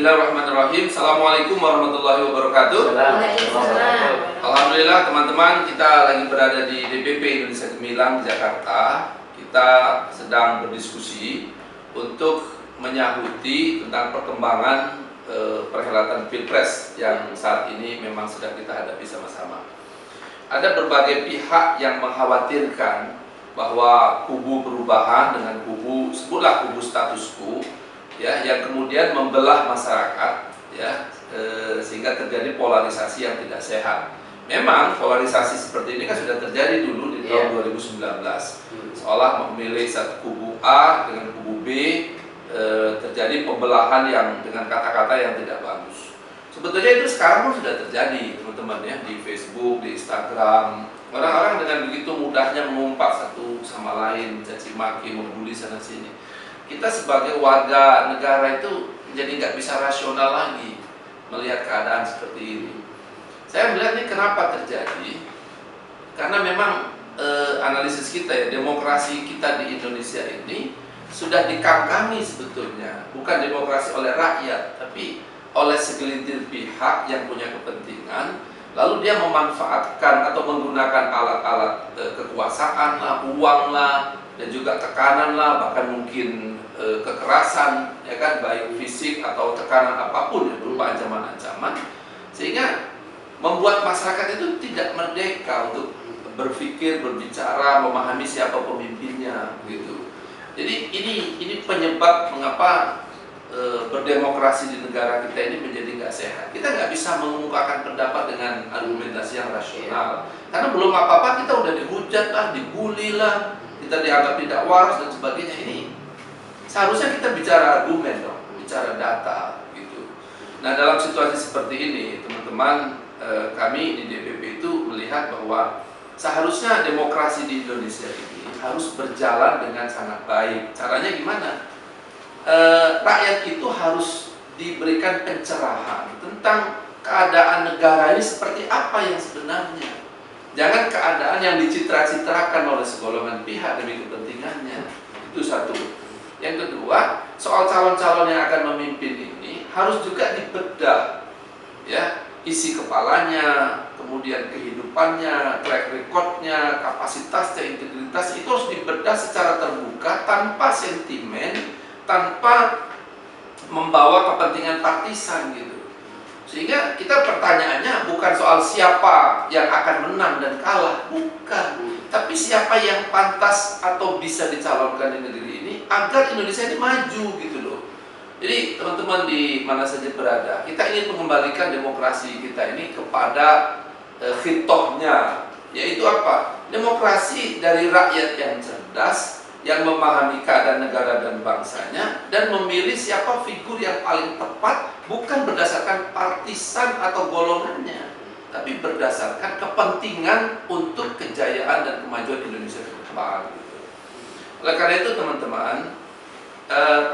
Bismillahirrahmanirrahim. Assalamualaikum warahmatullahi wabarakatuh. Alhamdulillah teman-teman, kita lagi berada di DPP Indonesia Gemilang, Jakarta. Kita sedang berdiskusi untuk menyahuti tentang perkembangan perhelatan Pilpres yang saat ini memang sedang kita hadapi sama-sama. Ada berbagai pihak yang mengkhawatirkan bahwa kubu perubahan dengan kubu, sebutlah kubu status quo, ya, yang kemudian membelah masyarakat, ya, sehingga terjadi polarisasi yang tidak sehat. Memang polarisasi seperti ini kan sudah terjadi dulu di tahun 2019, seolah memilih satu kubu A dengan kubu B, terjadi pembelahan yang dengan kata-kata yang tidak bagus. Sebetulnya itu sekarang pun sudah terjadi, teman-teman, ya, di Facebook, di Instagram. Orang-orang dengan begitu mudahnya mengumpat satu sama lain, caci maki, membuli sana sini. Kita sebagai warga negara itu jadi nggak bisa rasional lagi melihat keadaan seperti ini. Saya melihat ini kenapa terjadi, karena memang analisis kita, ya, demokrasi kita di Indonesia ini sudah dikangkangi sebetulnya, bukan demokrasi oleh rakyat, tapi oleh segelintir pihak yang punya kepentingan, lalu dia memanfaatkan atau menggunakan alat-alat kekuasaan lah, uang lah, dan juga tekanan lah, bahkan mungkin kekerasan, ya kan, baik fisik atau tekanan apapun yang berupa ancaman-ancaman, sehingga membuat masyarakat itu tidak merdeka untuk berpikir, berbicara, memahami siapa pemimpinnya, gitu. Jadi ini penyebab mengapa berdemokrasi di negara kita ini menjadi nggak sehat. Kita nggak bisa mengemukakan pendapat dengan argumentasi yang rasional, karena belum apa-apa kita udah dihujat lah, dibully lah, kita dianggap tidak waras dan sebagainya. Ini seharusnya kita bicara argumen dong, bicara data, gitu. Nah, dalam situasi seperti ini, teman-teman, kami di DPP itu melihat bahwa seharusnya demokrasi di Indonesia ini harus berjalan dengan sangat baik. Caranya gimana? Rakyat itu harus diberikan pencerahan tentang keadaan negara ini seperti apa yang sebenarnya. Jangan keadaan yang dicitra-citrakan oleh segolongan pihak demi kepentingannya. Itu satu. Yang kedua, soal calon-calon yang akan memimpin ini harus juga dibedah, ya, isi kepalanya, kemudian kehidupannya, track recordnya, kapasitasnya, integritas, itu harus dibedah secara terbuka, tanpa sentimen, tanpa membawa kepentingan partisan, gitu. Sehingga kita pertanyaannya bukan soal siapa yang akan menang dan kalah, bukan, tapi siapa yang pantas atau bisa dicalonkan di negeri ini agar Indonesia ini maju, gitu loh. Jadi teman-teman di mana saja berada, kita ingin mengembalikan demokrasi kita ini kepada khitohnya, yaitu apa? Demokrasi dari rakyat yang cerdas, yang memahami keadaan negara dan bangsanya, dan memilih siapa figur yang paling tepat, bukan berdasarkan partisan atau golongannya, tapi berdasarkan kepentingan untuk kejayaan dan kemajuan Indonesia ke depan. Oleh karena itu, teman-teman,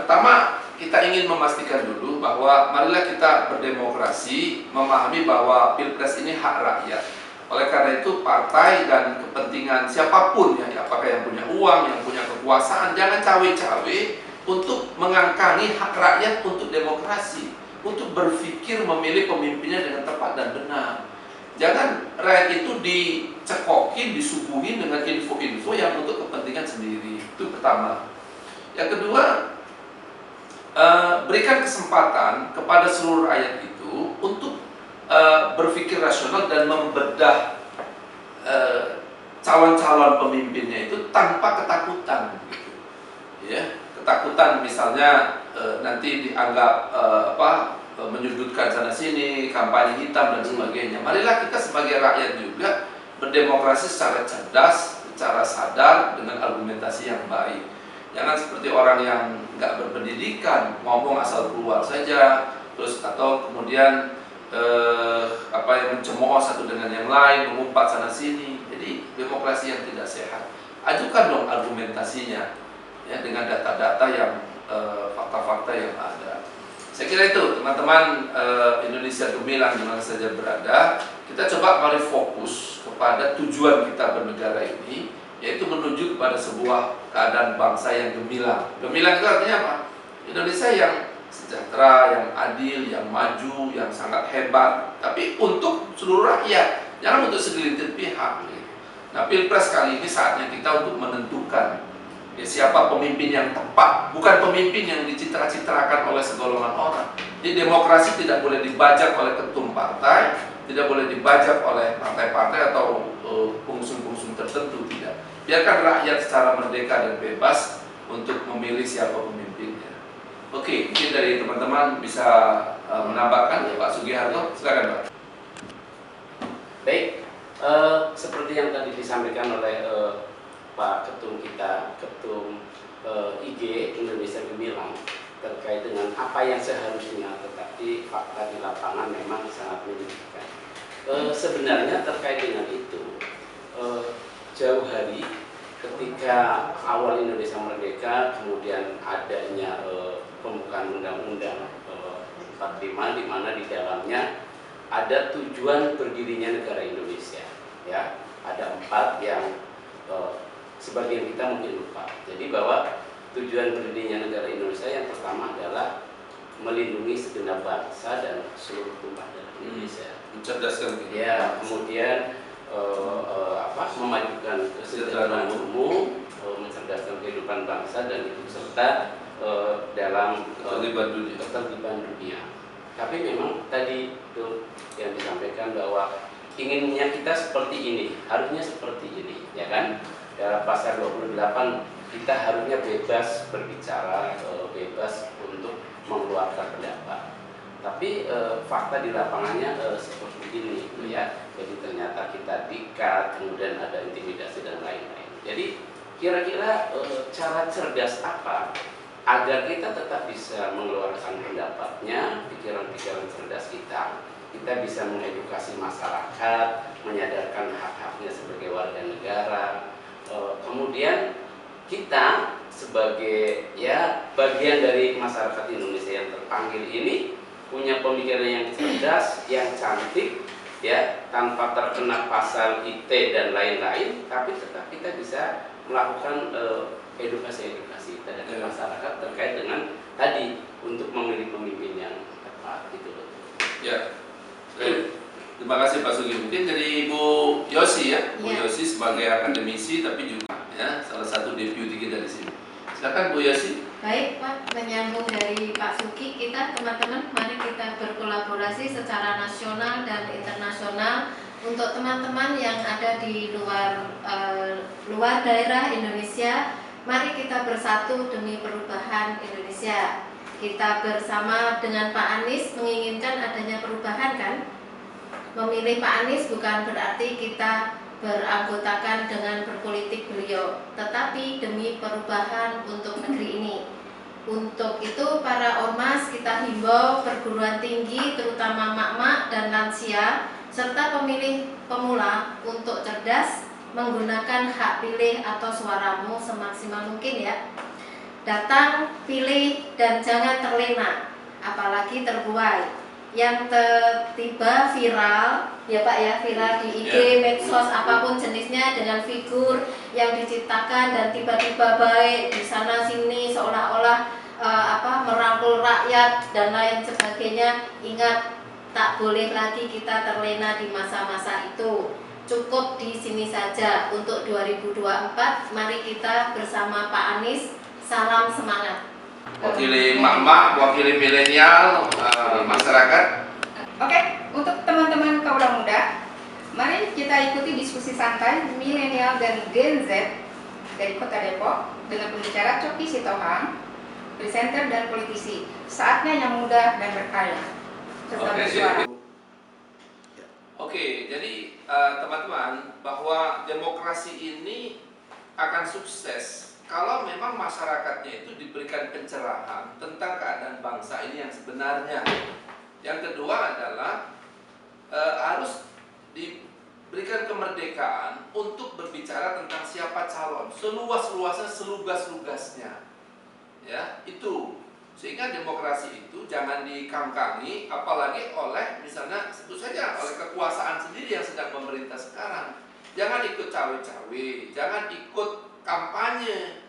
pertama kita ingin memastikan dulu bahwa marilah kita berdemokrasi, memahami bahwa Pilpres ini hak rakyat. Oleh karena itu, partai dan kepentingan siapapun, ya, apakah yang punya uang, yang punya kekuasaan, jangan cawe-cawe untuk mengangkangi hak rakyat untuk demokrasi, untuk berpikir memilih pemimpinnya dengan tepat dan benar. Jangan rakyat itu dicekokin, disuguhin dengan info-info yang untuk kepentingan sendiri. Itu pertama. Yang kedua, berikan kesempatan kepada seluruh rakyat itu untuk berpikir rasional dan membedah calon-calon pemimpinnya itu tanpa ketakutan, gitu. Ya, ketakutan misalnya nanti dianggap menyudutkan sana sini, kampanye hitam dan sebagainya. Marilah kita sebagai rakyat juga berdemokrasi secara cerdas, secara sadar, dengan argumentasi yang baik. Jangan seperti orang yang nggak berpendidikan, ngomong asal keluar saja, terus atau kemudian yang mencemooh satu dengan yang lain, mengumpat sana sini. Jadi demokrasi yang tidak sehat. Ajukan dong argumentasinya, ya, dengan data-data yang fakta-fakta yang ada. Saya kira itu, teman-teman, Indonesia Gemilang di mana saja berada, kita coba mari fokus kepada tujuan kita bernegara ini, yaitu menuju kepada sebuah keadaan bangsa yang gemilang. Gemilang itu artinya apa? Indonesia yang sejahtera, yang adil, yang maju, yang sangat hebat, tapi untuk seluruh rakyat, jangan untuk segelintir pihak. Nah, Pilpres kali ini saatnya kita untuk menentukan ya, siapa pemimpin yang tepat, bukan pemimpin yang dicitra-citrakan oleh segolongan orang. Jadi demokrasi tidak boleh dibajak oleh ketum partai, tidak boleh dibajak oleh partai-partai atau pengusung-pengusung tertentu, tidak. Biarkan rakyat secara merdeka dan bebas untuk memilih siapa pemimpinnya. Oke, mungkin dari teman-teman bisa menambahkan ya, Pak Sugiharto, silakan Pak. Baik, seperti yang tadi disampaikan oleh Pak Ketum kita, Ketum IG Indonesia Gemilang, terkait dengan apa yang seharusnya, tetapi fakta di lapangan memang sangat menyedihkan. Sebenarnya terkait dengan itu, jauh hari ketika awal Indonesia merdeka, kemudian adanya pembukaan Undang-Undang 45 di mana di dalamnya ada tujuan berdirinya negara Indonesia. Ya, ada 4 yang sebagian kita mungkin lupa. Jadi bahwa tujuan berdirinya negara Indonesia yang pertama adalah melindungi segenap bangsa dan seluruh tumpah darah Indonesia. Mencerdaskan kita. Ya, kemudian memajukan kesejahteraan umum, mencerdaskan kehidupan bangsa dan ikut serta dalam ketertiban dunia. Tapi memang tadi itu yang disampaikan bahwa inginnya kita seperti ini, harusnya seperti ini, ya kan? Dalam pasal 28 kita harusnya bebas berbicara, bebas untuk mengeluarkan pendapat. Tapi fakta di lapangannya seperti ini, gitu ya. Jadi ternyata kita dikat, kemudian ada intimidasi dan lain-lain. Jadi kira-kira cara cerdas apa agar kita tetap bisa mengeluarkan pendapatnya, pikiran-pikiran cerdas kita bisa mengedukasi masyarakat, menyadarkan hak-haknya sebagai warga negara. Kemudian kita sebagai ya bagian dari masyarakat Indonesia yang terpanggil ini punya pemikiran yang cerdas, yang cantik, ya, tanpa terkena pasal ITE dan lain-lain, tapi tetap kita bisa melakukan edukasi-edukasi terhadap masyarakat terkait dengan tadi untuk memilih pemimpin yang tepat, gitu loh. Ya, terima kasih Pak Sugi. Mungkin dari Ibu Yosi ya, Bu Yosi sebagai akademisi tapi juga ya salah satu deputi kita di sini. Silakan Bu Yosi. Baik Pak, menyambung dari Pak Sugi, kita teman-teman mari kita berkolaborasi secara nasional dan internasional untuk teman-teman yang ada di luar daerah Indonesia. Mari kita bersatu demi perubahan Indonesia. Kita bersama dengan Pak Anies menginginkan adanya perubahan kan? Memilih Pak Anies bukan berarti kita beranggotakan dengan berpolitik beliau, tetapi demi perubahan untuk negeri ini. Untuk itu para ormas kita himbau perguruan tinggi terutama mak-mak dan lansia serta pemilih pemula untuk cerdas menggunakan hak pilih atau suaramu semaksimal mungkin ya. Datang, pilih dan jangan terlena, apalagi terbuai. Yang tiba viral ya Pak ya, viral di IG, medsos apapun jenisnya dengan figur yang diciptakan dan tiba-tiba baik di sana sini seolah-olah merangkul rakyat dan lain sebagainya. Ingat, tak boleh lagi kita terlena di masa-masa itu. Cukup di sini saja untuk 2024. Mari kita bersama Pak Anies. Salam semangat. Wakili mak-mak, wakili milenial, masyarakat. Oke, untuk teman-teman kaula muda, mari kita ikuti diskusi santai milenial dan Gen Z dari Kota Depok dengan pembicara Coki Sitohang, presenter dan politisi. Saatnya yang muda dan berkarya serta bersuara. Oke, jadi teman-teman, bahwa demokrasi ini akan sukses kalau memang masyarakatnya itu diberikan pencerahan tentang keadaan bangsa ini yang sebenarnya. Yang kedua adalah harus diberikan kemerdekaan untuk berbicara tentang siapa calon seluas-luasnya, selugas-lugasnya. Ya, itu. Sehingga demokrasi itu jangan dikangkangi apalagi oleh misalnya sebut saja oleh kekuasaan sendiri yang sedang memerintah sekarang. Jangan ikut cawe-cawe, jangan ikut kampanye.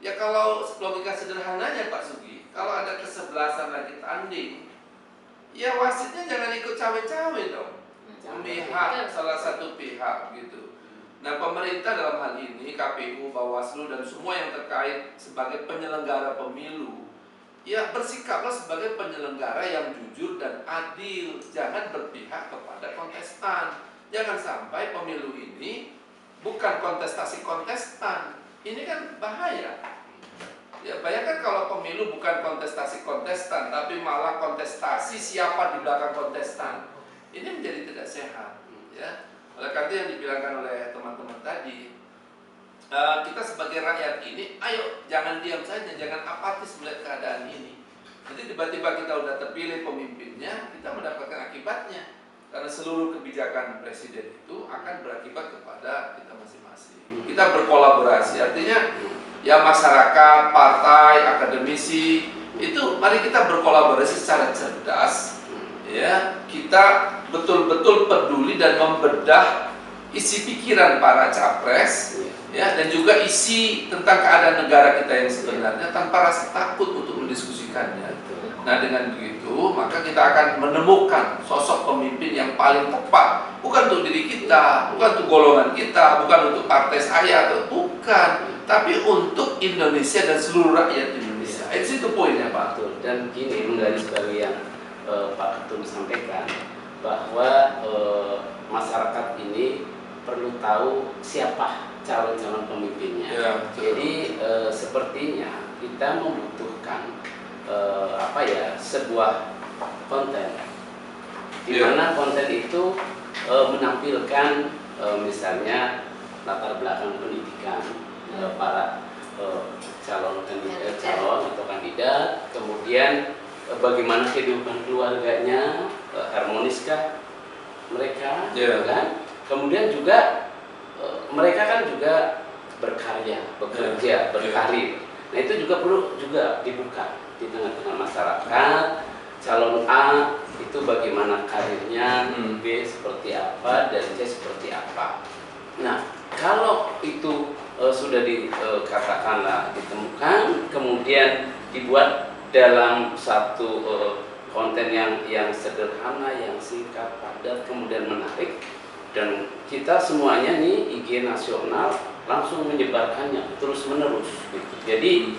Ya kalau logika sederhananya Pak Sugi, kalau ada kesebelasan lagi tanding, ya wasitnya jangan ikut cawe-cawe dong, memihak salah satu pihak gitu. Nah, pemerintah dalam hal ini, KPU, Bawaslu, dan semua yang terkait sebagai penyelenggara pemilu, ya bersikaplah sebagai penyelenggara yang jujur dan adil. Jangan berpihak kepada kontestan. Jangan sampai pemilu ini bukan kontestasi kontestan. Ini kan bahaya. Ya, bayangkan kalau pemilu bukan kontestasi kontestan, tapi malah kontestasi siapa di belakang kontestan. Ini menjadi tidak sehat. Ya. Oleh karena yang dibilangkan oleh teman-teman tadi, kita sebagai rakyat ini, ayo jangan diam saja, jangan apatis melihat keadaan ini. Nanti tiba-tiba kita udah terpilih pemimpinnya, kita mendapatkan akibatnya. Karena seluruh kebijakan presiden itu akan berakibat kepada kita masing-masing. Kita berkolaborasi, artinya ya masyarakat, partai, akademisi, itu mari kita berkolaborasi secara cerdas. Ya, kita betul-betul peduli dan membedah isi pikiran para capres, ya, dan juga isi tentang keadaan negara kita yang sebenarnya tanpa rasa takut untuk mendiskusikannya. Nah, dengan begitu maka kita akan menemukan sosok pemimpin yang paling tepat, bukan untuk diri kita, bukan untuk golongan kita, bukan untuk partai saya, atau bukan, tapi untuk Indonesia dan seluruh rakyat Indonesia. Itu poinnya, Pak. Dan gini, menggarisbawahi yang Pak Ketum sampaikan, bahwa masyarakat ini perlu tahu siapa calon-calon pemimpinnya. Ya, jadi sepertinya kita membutuhkan sebuah konten, di mana konten itu menampilkan misalnya latar belakang pendidikan para calon atau kandidat, kemudian bagaimana kehidupan keluarganya, harmoniskah mereka, kan? Kemudian juga mereka kan juga berkarya, bekerja, berkarir. Nah, itu juga perlu juga dibuka di tengah-tengah masyarakat. Calon A itu bagaimana karirnya, B seperti apa, dan C seperti apa. Nah, kalau itu sudah dikatakanlah ditemukan, kemudian dibuat dalam satu konten yang sederhana, yang singkat, padat, kemudian menarik, dan kita semuanya nih IG nasional langsung menyebarkannya terus menerus gitu. Jadi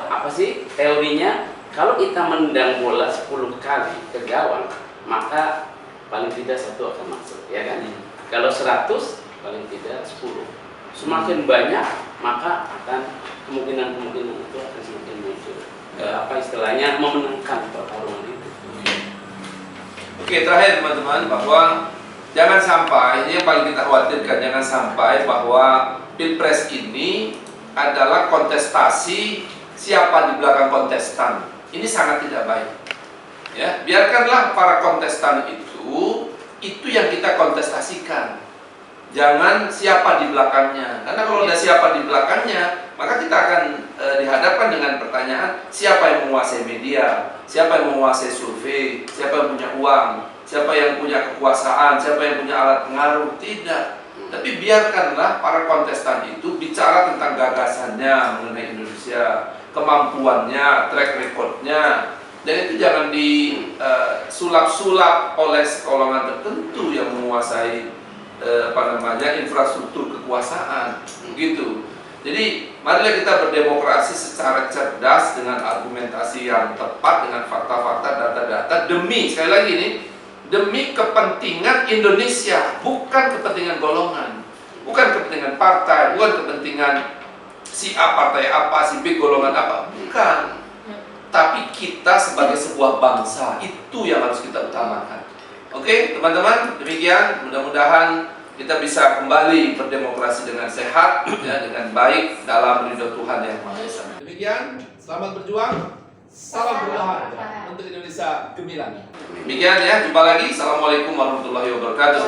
apa sih teorinya? Kalau kita mendang bola 10 kali ke gawang, maka paling tidak 1 akan masuk, ya kan? Kalau 100, paling tidak 10. Semakin banyak, maka akan kemungkinan itu akan semakin muncul. Istilahnya memenangkan pertarungan itu. Oke, terakhir teman-teman, bahwa jangan sampai, ini yang paling kita khawatirkan, jangan sampai bahwa Pilpres ini adalah kontestasi siapa di belakang kontestan. Ini sangat tidak baik. Ya, biarkanlah para kontestan itu yang kita kontestasikan. Jangan siapa di belakangnya. Karena kalau ada siapa di belakangnya, maka kita akan dihadapkan dengan pertanyaan, siapa yang menguasai media, siapa yang menguasai survei, siapa yang punya uang, siapa yang punya kekuasaan, siapa yang punya alat pengaruh. Tidak. Tapi biarkanlah para kontestan itu bicara tentang gagasannya mengenai Indonesia, kemampuannya, track recordnya, dan itu jangan disulap-sulap oleh sekolongan tertentu yang menguasai infrastruktur kekuasaan, begitu. Jadi marilah kita berdemokrasi secara cerdas dengan argumentasi yang tepat, dengan fakta-fakta, data-data, demi, sekali lagi nih, demi kepentingan Indonesia, bukan kepentingan golongan, bukan kepentingan partai, bukan kepentingan si A partai apa, si B golongan apa, bukan. Tapi kita sebagai sebuah bangsa, itu yang harus kita utamakan. Oke, teman-teman, demikian. Mudah-mudahan kita bisa kembali berdemokrasi dengan sehat, ya, dengan baik dalam ridho Tuhan yang Maha Esa. Demikian, selamat berjuang, salam perubahan untuk Indonesia gemilang. Demikian ya, jumpa lagi. Assalamualaikum warahmatullahi wabarakatuh.